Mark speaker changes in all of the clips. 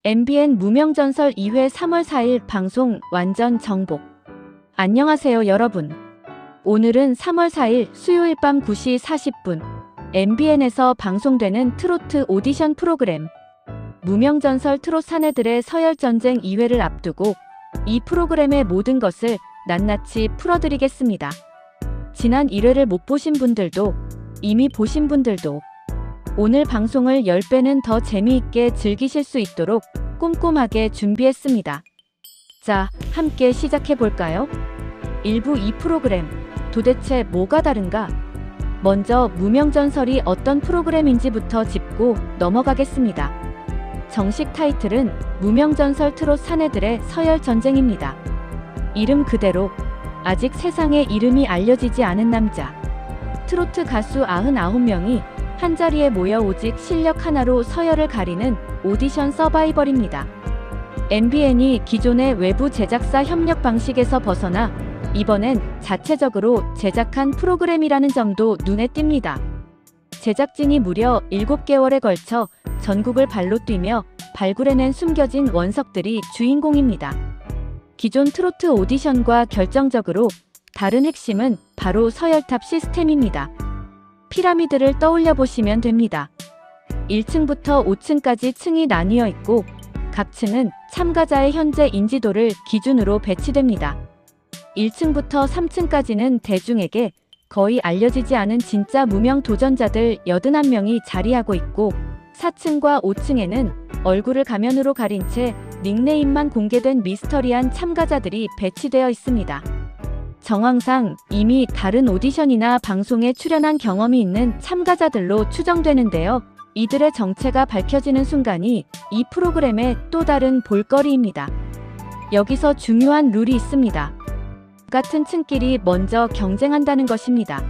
Speaker 1: MBN 무명전설 2회 3월 4일 방송 완전 정복. 안녕하세요 여러분. 오늘은 3월 4일 수요일 밤 9시 40분 MBN에서 방송되는 트로트 오디션 프로그램 무명전설 트롯 사내들의 서열전쟁 2회를 앞두고 이 프로그램의 모든 것을 낱낱이 풀어드리겠습니다. 지난 1회를 못 보신 분들도 이미 보신 분들도 오늘 방송을 10배는 더 재미있게 즐기실 수 있도록 꼼꼼하게 준비했습니다. 자, 함께 시작해볼까요? 1부 이 프로그램, 도대체 뭐가 다른가? 먼저 무명전설이 어떤 프로그램인지부터 짚고 넘어가겠습니다. 정식 타이틀은 무명전설 트롯 사내들의 서열전쟁입니다. 이름 그대로 아직 세상에 이름이 알려지지 않은 남자. 트로트 가수 99명이 한자리에 모여 오직 실력 하나로 서열을 가리는 오디션 서바이벌입니다. MBN이 기존의 외부 제작사 협력 방식에서 벗어나 이번엔 자체적으로 제작한 프로그램이라는 점도 눈에 띕니다. 제작진이 무려 7개월에 걸쳐 전국을 발로 뛰며 발굴해낸 숨겨진 원석들이 주인공입니다. 기존 트로트 오디션과 결정적으로 다른 핵심은 바로 서열탑 시스템입니다. 피라미드를 떠올려 보시면 됩니다. 1층부터 5층까지 층이 나뉘어 있고 각 층은 참가자의 현재 인지도를 기준으로 배치됩니다. 1층부터 3층까지는 대중에게 거의 알려지지 않은 진짜 무명 도전자들 81명이 자리하고 있고 4층과 5층에는 얼굴을 가면으로 가린 채 닉네임만 공개된 미스터리한 참가자들이 배치되어 있습니다. 정황상 이미 다른 오디션이나 방송에 출연한 경험이 있는 참가자들로 추정되는데요. 이들의 정체가 밝혀지는 순간이 이 프로그램의 또 다른 볼거리입니다. 여기서 중요한 룰이 있습니다. 같은 층끼리 먼저 경쟁한다는 것입니다.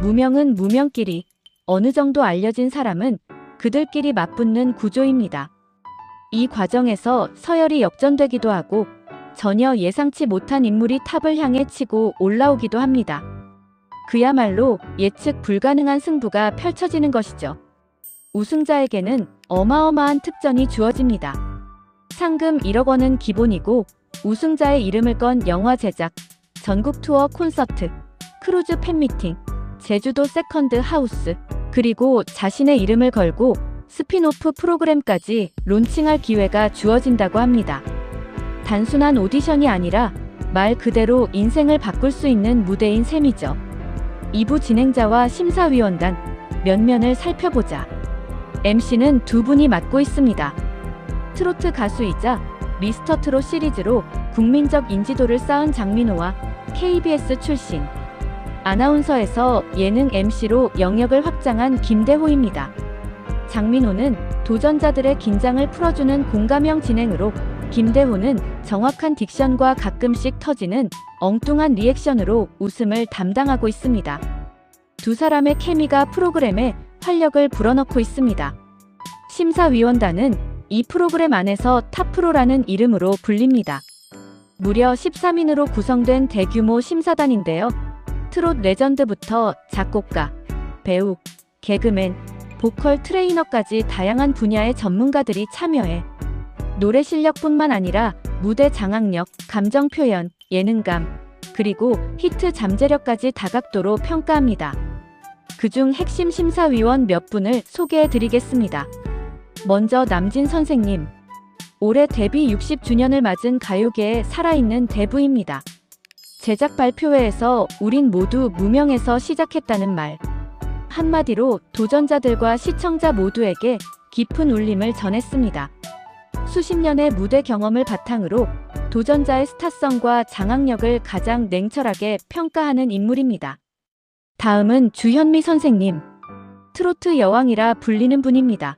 Speaker 1: 무명은 무명끼리, 어느 정도 알려진 사람은 그들끼리 맞붙는 구조입니다. 이 과정에서 서열이 역전되기도 하고 전혀 예상치 못한 인물이 탑을 향해 치고 올라오기도 합니다. 그야말로 예측 불가능한 승부가 펼쳐지는 것이죠. 우승자에게는 어마어마한 특전이 주어집니다. 상금 1억 원은 기본이고 우승자의 이름을 건 영화 제작, 전국 투어 콘서트, 크루즈 팬미팅, 제주도 세컨드 하우스, 그리고 자신의 이름을 걸고 스핀오프 프로그램까지 론칭할 기회가 주어진다고 합니다. 단순한 오디션이 아니라 말 그대로 인생을 바꿀 수 있는 무대인 셈이죠. 2부 진행자와 심사위원단 면면을 살펴보자. MC는 두 분이 맡고 있습니다. 트로트 가수이자 미스터 트롯 시리즈로 국민적 인지도를 쌓은 장민호와 KBS 출신 아나운서에서 예능 MC로 영역을 확장한 김대호입니다. 장민호는 도전자들의 긴장을 풀어주는 공감형 진행으로 김대호는 정확한 딕션과 가끔씩 터지는 엉뚱한 리액션으로 웃음을 담당하고 있습니다. 두 사람의 케미가 프로그램에 활력을 불어넣고 있습니다. 심사위원단은 이 프로그램 안에서 탑프로라는 이름으로 불립니다. 무려 13인으로 구성된 대규모 심사단인데요. 트롯 레전드부터 작곡가, 배우, 개그맨, 보컬 트레이너까지 다양한 분야의 전문가들이 참여해 노래 실력뿐만 아니라 무대 장악력, 감정 표현, 예능감, 그리고 히트 잠재력까지 다각도로 평가합니다. 그중 핵심 심사위원 몇 분을 소개해 드리겠습니다. 먼저 남진 선생님. 올해 데뷔 60주년을 맞은 가요계의 살아있는 대부입니다. 제작 발표회에서 우린 모두 무명에서 시작했다는 말. 한마디로 도전자들과 시청자 모두에게 깊은 울림을 전했습니다. 수십 년의 무대 경험을 바탕으로 도전자의 스타성과 장악력을 가장 냉철하게 평가하는 인물입니다. 다음은 주현미 선생님. 트로트 여왕이라 불리는 분입니다.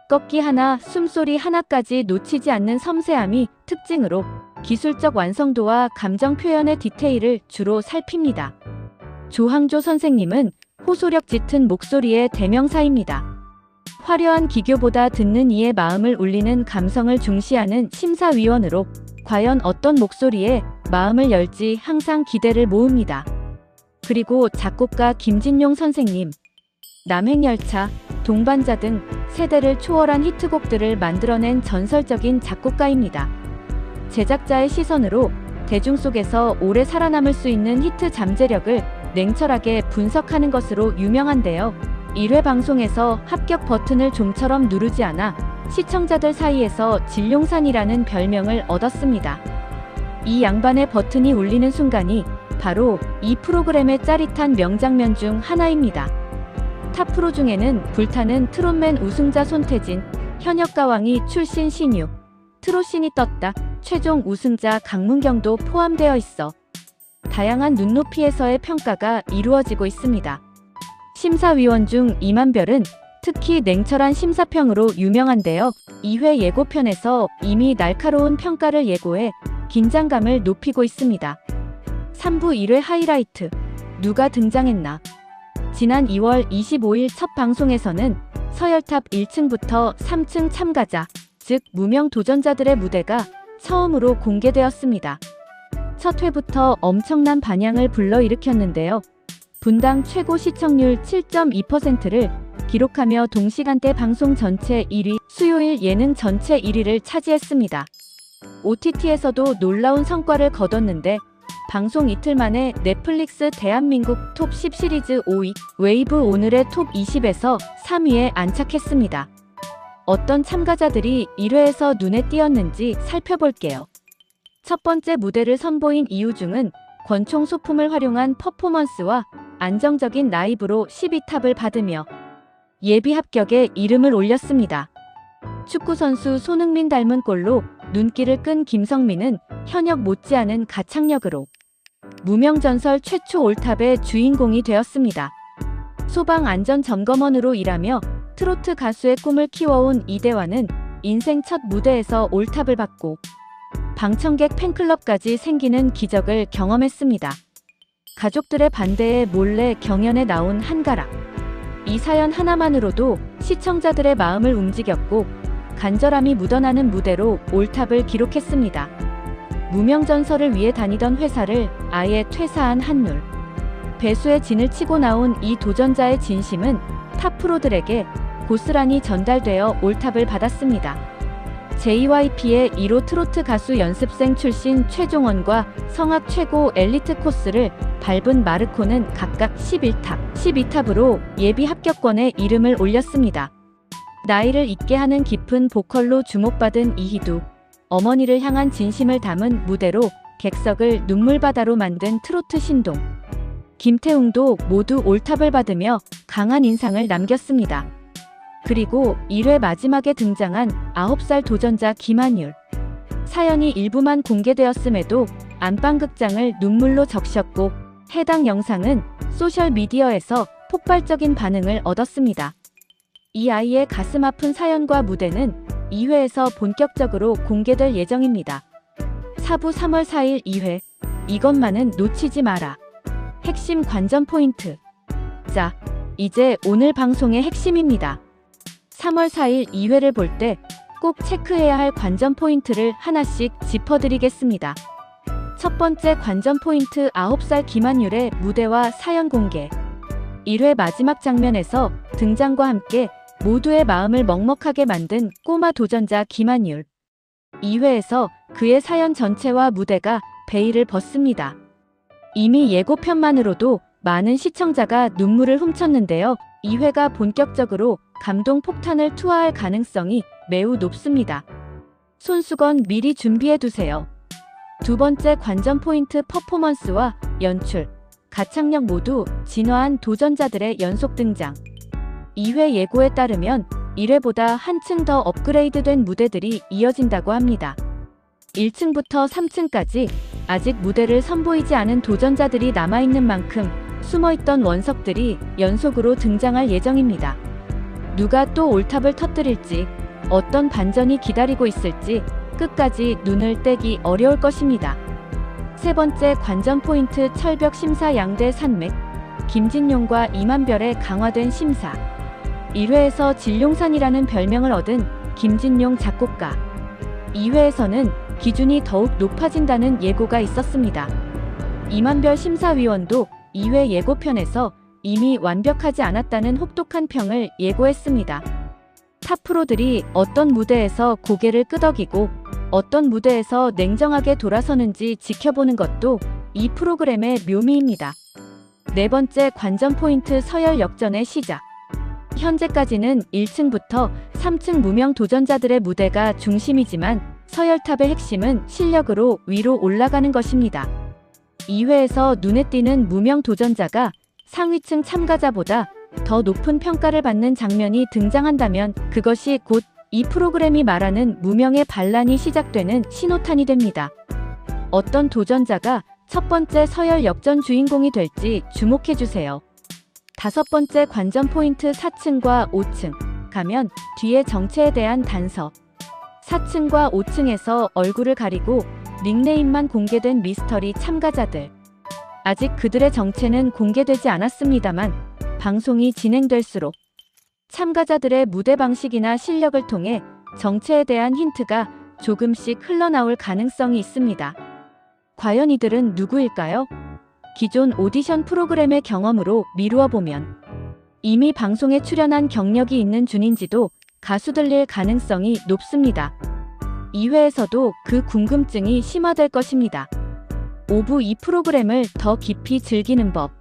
Speaker 1: 꺾기 하나, 숨소리 하나까지 놓치지 않는 섬세함이 특징으로 기술적 완성도와 감정 표현의 디테일을 주로 살핍니다. 조항조 선생님은 호소력 짙은 목소리의 대명사입니다. 화려한 기교보다 듣는 이의 마음을 울리는 감성을 중시하는 심사위원으로 과연 어떤 목소리에 마음을 열지 항상 기대를 모읍니다. 그리고 작곡가 김진용 선생님. 남행열차, 동반자 등 세대를 초월한 히트곡들을 만들어낸 전설적인 작곡가입니다. 제작자의 시선으로 대중 속에서 오래 살아남을 수 있는 히트 잠재력을 냉철하게 분석하는 것으로 유명한데요. 1회 방송에서 합격 버튼을 좀처럼 누르지 않아 시청자들 사이에서 진룡산이라는 별명을 얻었습니다. 이 양반의 버튼이 울리는 순간이 바로 이 프로그램의 짜릿한 명장면 중 하나입니다. 탑 프로 중에는 불타는 트롯맨 우승자 손태진, 현역가왕이 출신 신유, 트롯신이 떴다 최종 우승자 강문경도 포함되어 있어 다양한 눈높이에서의 평가가 이루어지고 있습니다. 심사위원 중 이만별은 특히 냉철한 심사평으로 유명한데요. 2회 예고편에서 이미 날카로운 평가를 예고해 긴장감을 높이고 있습니다. 3부 1회 하이라이트, 누가 등장했나? 지난 2월 25일 첫 방송에서는 서열탑 1층부터 3층 참가자, 즉 무명 도전자들의 무대가 처음으로 공개되었습니다. 첫 회부터 엄청난 반향을 불러일으켰는데요. 분당 최고 시청률 7.2%를 기록하며 동시간대 방송 전체 1위, 수요일 예능 전체 1위를 차지했습니다. OTT에서도 놀라운 성과를 거뒀는데 방송 이틀 만에 넷플릭스 대한민국 톱 10 시리즈 5위, 웨이브 오늘의 톱 20에서 3위에 안착했습니다. 어떤 참가자들이 1회에서 눈에 띄었는지 살펴볼게요. 첫 번째 무대를 선보인 이유중은 권총 소품을 활용한 퍼포먼스와 안정적인 라이브로 12탑을 받으며 예비 합격에 이름을 올렸습니다. 축구선수 손흥민 닮은 꼴로 눈길을 끈 김성민은 현역 못지않은 가창력으로 무명전설 최초 올탑의 주인공이 되었습니다. 소방안전점검원으로 일하며 트로트 가수의 꿈을 키워온 이대화는 인생 첫 무대에서 올탑을 받고 방청객 팬클럽까지 생기는 기적을 경험했습니다. 가족들의 반대에 몰래 경연에 나온 한가락. 이 사연 하나만으로도 시청자들의 마음을 움직였고 간절함이 묻어나는 무대로 올탑을 기록했습니다. 무명전설을 위해 다니던 회사를 아예 퇴사한 한눌. 배수의 진을 치고 나온 이 도전자의 진심은 탑 프로들에게 고스란히 전달되어 올탑을 받았습니다. JYP의 1호 트로트 가수 연습생 출신 최종원과 성악 최고 엘리트 코스를 밟은 마르코는 각각 11탑, 12탑으로 예비 합격권에 이름을 올렸습니다. 나이를 잊게 하는 깊은 보컬로 주목받은 이희두, 어머니를 향한 진심을 담은 무대로 객석을 눈물바다로 만든 트로트 신동, 김태웅도 모두 올탑을 받으며 강한 인상을 남겼습니다. 그리고 1회 마지막에 등장한 9살 도전자 김한율. 사연이 일부만 공개되었음에도 안방극장을 눈물로 적셨고 해당 영상은 소셜미디어에서 폭발적인 반응을 얻었습니다. 이 아이의 가슴 아픈 사연과 무대는 2회에서 본격적으로 공개될 예정입니다. 4부 3월 4일 2회, 이것만은 놓치지 마라. 핵심 관전 포인트. 자, 이제 오늘 방송의 핵심입니다. 3월 4일 2회를 볼 때 꼭 체크해야 할 관전 포인트를 하나씩 짚어드리겠습니다. 첫 번째 관전 포인트 9살 김한율의 무대와 사연 공개. 1회 마지막 장면에서 등장과 함께 모두의 마음을 먹먹하게 만든 꼬마 도전자 김한율. 2회에서 그의 사연 전체와 무대가 베일을 벗습니다. 이미 예고편만으로도 많은 시청자가 눈물을 훔쳤는데요. 2회가 본격적으로 감동 폭탄을 투하할 가능성이 매우 높습니다. 손수건 미리 준비해두세요. 두 번째 관전 포인트 퍼포먼스와 연출, 가창력 모두 진화한 도전자들의 연속 등장. 2회 예고에 따르면 1회보다 한층 더 업그레이드된 무대들이 이어진다고 합니다. 1층부터 3층까지 아직 무대를 선보이지 않은 도전자들이 남아있는 만큼 숨어있던 원석들이 연속으로 등장할 예정입니다. 누가 또 올탑을 터뜨릴지, 어떤 반전이 기다리고 있을지 끝까지 눈을 떼기 어려울 것입니다. 세 번째 관전 포인트 철벽 심사 양대 산맥, 김진용과 이만별의 강화된 심사. 1회에서 진룡산이라는 별명을 얻은 김진용 작곡가. 2회에서는 기준이 더욱 높아진다는 예고가 있었습니다. 이만별 심사위원도 2회 예고편에서 이미 완벽하지 않았다는 혹독한 평을 예고했습니다. 탑 프로들이 어떤 무대에서 고개를 끄덕이고 어떤 무대에서 냉정하게 돌아서는지 지켜보는 것도 이 프로그램의 묘미입니다. 네 번째 관전 포인트, 서열 역전의 시작. 현재까지는 1층부터 3층 무명 도전자들의 무대가 중심이지만 서열탑의 핵심은 실력으로 위로 올라가는 것입니다. 2회에서 눈에 띄는 무명 도전자가 상위층 참가자보다 더 높은 평가를 받는 장면이 등장한다면 그것이 곧 이 프로그램이 말하는 무명의 반란이 시작되는 신호탄이 됩니다. 어떤 도전자가 첫 번째 서열 역전 주인공이 될지 주목해주세요. 다섯 번째 관전 포인트, 4층과 5층 가면 뒤의 정체에 대한 단서. 4층과 5층에서 얼굴을 가리고 닉네임만 공개된 미스터리 참가자들. 아직 그들의 정체는 공개되지 않았습니다만 방송이 진행될수록 참가자들의 무대 방식이나 실력을 통해 정체에 대한 힌트가 조금씩 흘러나올 가능성이 있습니다. 과연 이들은 누구일까요? 기존 오디션 프로그램의 경험으로 미루어 보면 이미 방송에 출연한 경력이 있는 준인지도 가수들일 가능성이 높습니다. 2회에서도 그 궁금증이 심화될 것입니다. 5부, 이 프로그램을 더 깊이 즐기는 법.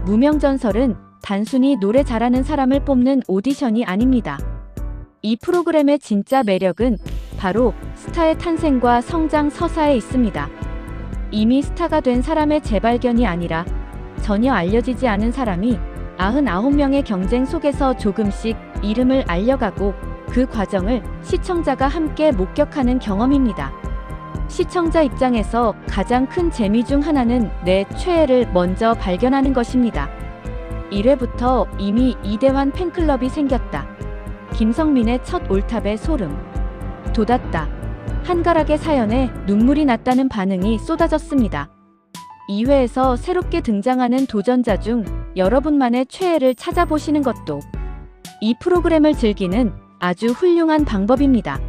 Speaker 1: 무명전설은 단순히 노래 잘하는 사람을 뽑는 오디션이 아닙니다. 이 프로그램의 진짜 매력은 바로 스타의 탄생과 성장 서사에 있습니다. 이미 스타가 된 사람의 재발견이 아니라 전혀 알려지지 않은 사람이 99명의 경쟁 속에서 조금씩 이름을 알려가고 그 과정을 시청자가 함께 목격하는 경험입니다. 시청자 입장에서 가장 큰 재미 중 하나는 내 최애를 먼저 발견하는 것입니다. 1회부터 이미 이대환 팬클럽이 생겼다. 김성민의 첫 올탑에 소름 돋았다. 한가락의 사연에 눈물이 났다는 반응이 쏟아졌습니다. 2회에서 새롭게 등장하는 도전자 중 여러분만의 최애를 찾아보시는 것도 이 프로그램을 즐기는 아주 훌륭한 방법입니다.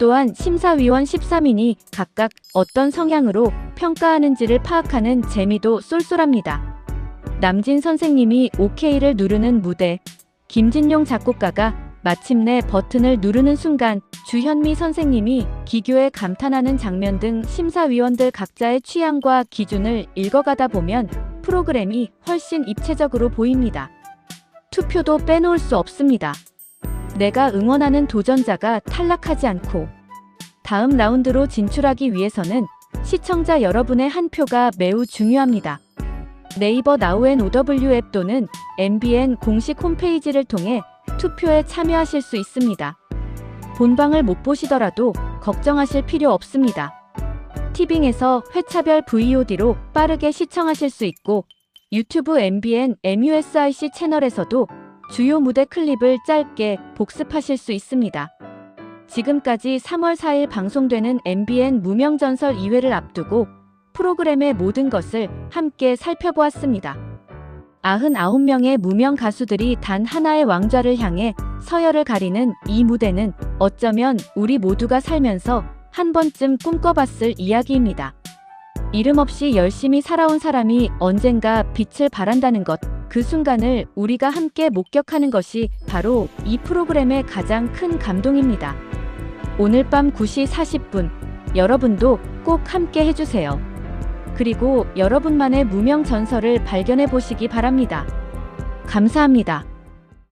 Speaker 1: 또한 심사위원 13인이 각각 어떤 성향으로 평가하는지를 파악하는 재미도 쏠쏠합니다. 남진 선생님이 OK를 누르는 무대, 김진용 작곡가가 마침내 버튼을 누르는 순간 주현미 선생님이 기교에 감탄하는 장면 등 심사위원들 각자의 취향과 기준을 읽어가다 보면 프로그램이 훨씬 입체적으로 보입니다. 투표도 빼놓을 수 없습니다. 내가 응원하는 도전자가 탈락하지 않고 다음 라운드로 진출하기 위해서는 시청자 여러분의 한 표가 매우 중요합니다. 네이버 NOW 앱 또는 MBN 공식 홈페이지를 통해 투표에 참여하실 수 있습니다. 본방을 못 보시더라도 걱정하실 필요 없습니다. 티빙에서 회차별 VOD로 빠르게 시청하실 수 있고 유튜브 MBN MUSIC 채널에서도 주요 무대 클립을 짧게 복습하실 수 있습니다. 지금까지 3월 4일 방송되는 MBN 무명전설 2회를 앞두고 프로그램의 모든 것을 함께 살펴보았습니다. 99명의 무명 가수들이 단 하나의 왕좌를 향해 서열을 가리는 이 무대는 어쩌면 우리 모두가 살면서 한 번쯤 꿈꿔봤을 이야기입니다. 이름 없이 열심히 살아온 사람이 언젠가 빛을 발한다는 것, 그 순간을 우리가 함께 목격하는 것이 바로 이 프로그램의 가장 큰 감동입니다. 오늘 밤 9시 40분, 여러분도 꼭 함께 해주세요. 그리고 여러분만의 무명 전설을 발견해 보시기 바랍니다. 감사합니다.